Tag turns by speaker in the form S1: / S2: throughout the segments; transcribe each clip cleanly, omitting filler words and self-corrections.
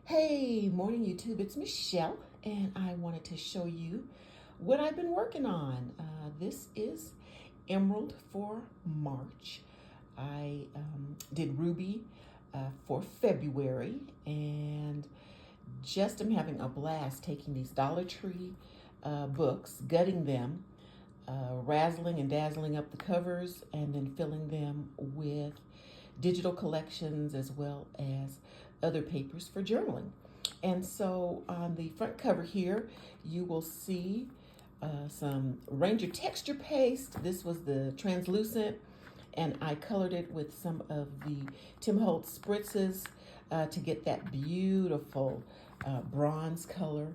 S1: Hey, morning YouTube, it's Michelle, and I wanted to show you what I've been working on. This is Emerald for March. I did Ruby for February, and just am having a blast taking these Dollar Tree books, gutting them, razzling and dazzling up the covers, and then filling them with digital collections as well as other papers for journaling. And so on the front cover here, you will see some Ranger texture paste. This was the translucent, and I colored it with some of the Tim Holtz spritzes to get that beautiful bronze color,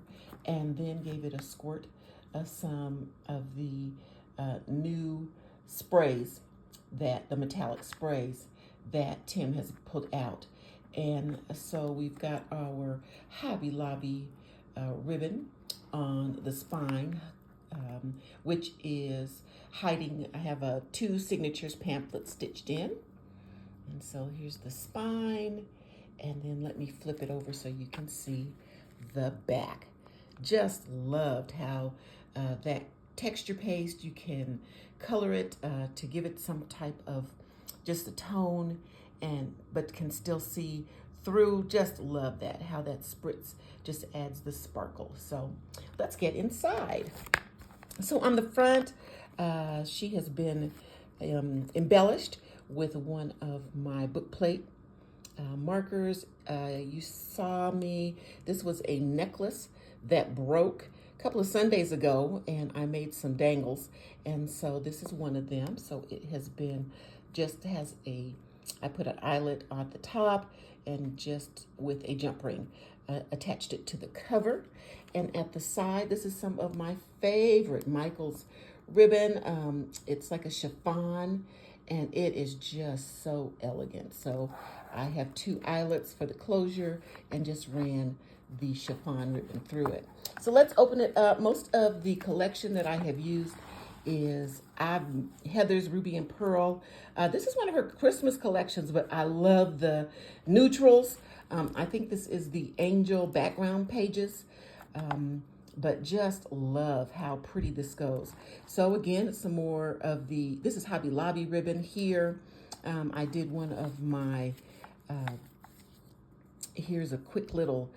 S1: and then gave it a squirt of some of the new sprays, that the metallic sprays that Tim has put out. And so we've got our Hobby Lobby ribbon on the spine, which is hiding. I have a 2 signatures pamphlet stitched in. And so here's the spine, and then let me flip it over so you can see the back. Just loved how that texture paste, you can color it to give it some type of just a tone, but can still see through. Just love that, how that spritz just adds the sparkle. So let's get inside. So on the front, she has been embellished with one of my book plate markers. You saw me, this was a necklace that broke a couple of Sundays ago, and I made some dangles, and so this is one of them. So it has been, just has I put an eyelet on the top and just with a jump ring attached it to the cover. And at the side, this is some of my favorite Michael's ribbon. It's like a chiffon, and it is just so elegant. So I have 2 eyelets for the closure and just ran the chiffon ribbon through it. So let's open it up. Most of the collection that I have used is Heather's Ruby and Pearl. This is one of her Christmas collections, but I love the neutrals. I think this is the angel background pages, but just love how pretty this goes. So again, some more of this is Hobby Lobby ribbon here. I did one of my, here's a quick little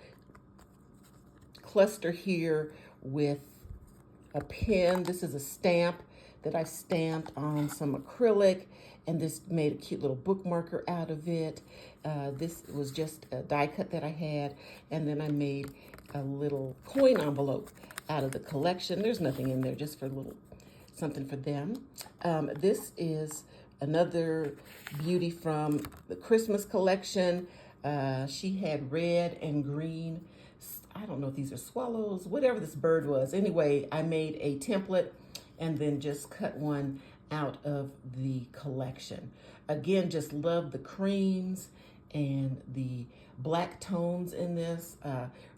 S1: cluster here with a pen. This is a stamp that I stamped on some acrylic, and this made a cute little bookmarker out of it. This was just a die cut that I had, and then I made a little coin envelope out of the collection. There's nothing in there, just for a little something for them. This is another beauty from the Christmas collection. She had red and green, I don't know if these are swallows, whatever this bird was. Anyway, I made a template and then just cut one out of the collection. Again, just love the creams and the black tones in this.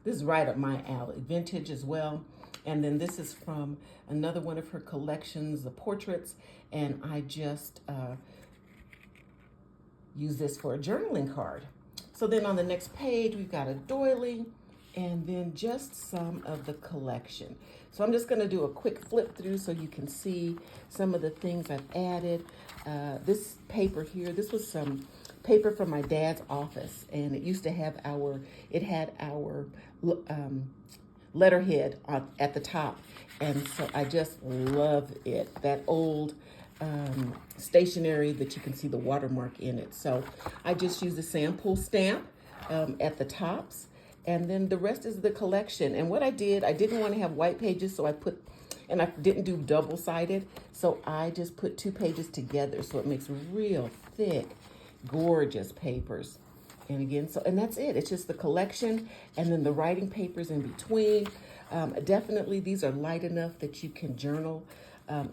S1: This is right up my alley, vintage as well. And then this is from another one of her collections, the portraits, and I just use this for a journaling card. So then on the next page, we've got a doily, and then just some of the collection. So I'm just gonna do a quick flip through so you can see some of the things I've added. This paper here, this was some paper from my dad's office, and it used to have it had our letterhead at the top, and so I just love it. That old stationery that you can see the watermark in it. So I just used a sample stamp at the tops, and then the rest is the collection. And what I didn't want to have white pages, so I didn't do double-sided, so I just put 2 pages together, so it makes real thick, gorgeous papers. And again, and that's it. It's just the collection, and then the writing papers in between. Definitely, these are light enough that you can journal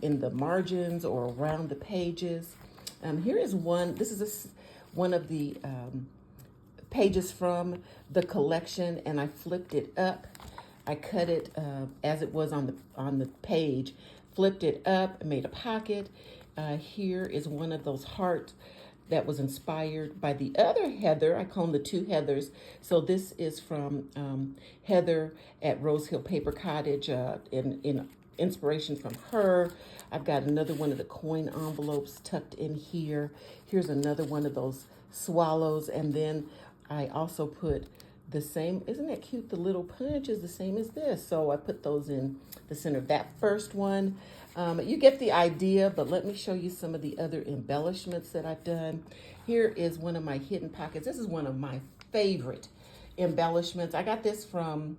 S1: in the margins or around the pages. Here is one. This is one of the pages from the collection, and I flipped it up. I cut it as it was on the page, flipped it up, made a pocket. Here is one of those heart that was inspired by the other Heather. I call them the two Heathers. So this is from Heather at Rose Hill Paper Cottage, in inspiration from her. I've got another one of the coin envelopes tucked in here. Here's another one of those swallows. And then I also put the same, isn't that cute? The little punch is the same as this. So I put those in the center of that first one. You get the idea, but let me show you some of the other embellishments that I've done. Here is one of my hidden pockets. This is one of my favorite embellishments. I got this from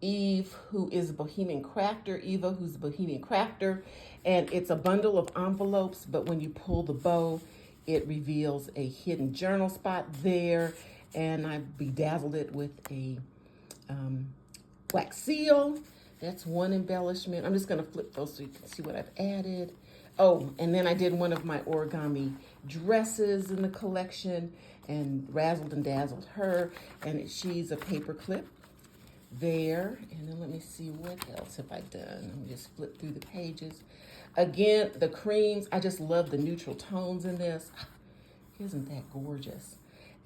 S1: Eve, who is a Bohemian Crafter, Eva, who's a Bohemian Crafter, and it's a bundle of envelopes, but when you pull the bow, it reveals a hidden journal spot there, and I bedazzled it with a wax seal. That's one embellishment. I'm just gonna flip those so you can see what I've added. Oh, and then I did one of my origami dresses in the collection and razzled and dazzled her, and she's a paper clip there. And then let me see, what else have I done? Let me just flip through the pages. Again, the creams, I just love the neutral tones in this. Isn't that gorgeous?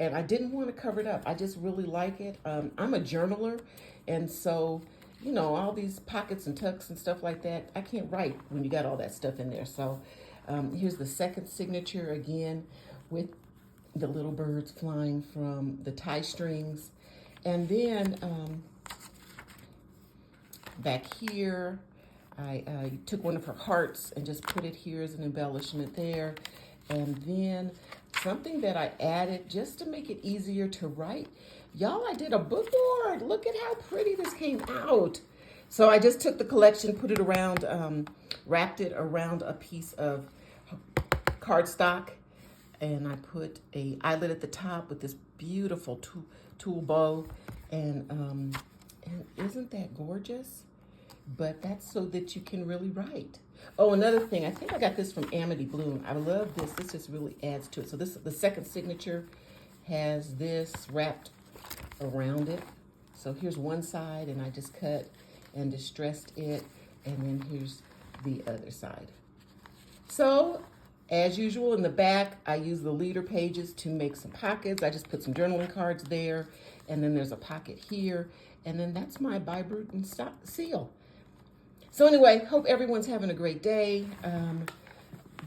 S1: And I didn't want to cover it up. I just really like it. I'm a journaler, and so, you know, all these pockets and tucks and stuff like that, I can't write when you got all that stuff in there. So here's the second signature again with the little birds flying from the tie strings. And then back here, I took one of her hearts and just put it here as an embellishment there. And then something that I added just to make it easier to write. Y'all, I did a book board. Look at how pretty this came out. So I just took the collection, put it around, wrapped it around a piece of cardstock, and I put a eyelet at the top with this beautiful tulle bow. And isn't that gorgeous? But that's so that you can really write. Oh, another thing, I think I got this from Amity Bloom. I love this. This just really adds to it. So this, the second signature has this wrapped around it. So here's one side, and I just cut and distressed it. And then here's the other side. So as usual, in the back, I use the leader pages to make some pockets. I just put some journaling cards there. And then there's a pocket here. And then that's my byBruton seal. So anyway, hope everyone's having a great day.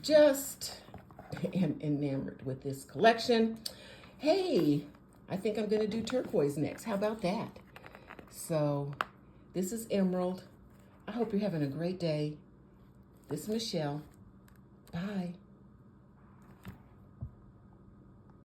S1: Just am enamored with this collection. Hey, I think I'm gonna do turquoise next. How about that? So this is Emerald. I hope you're having a great day. This is Michelle. Bye.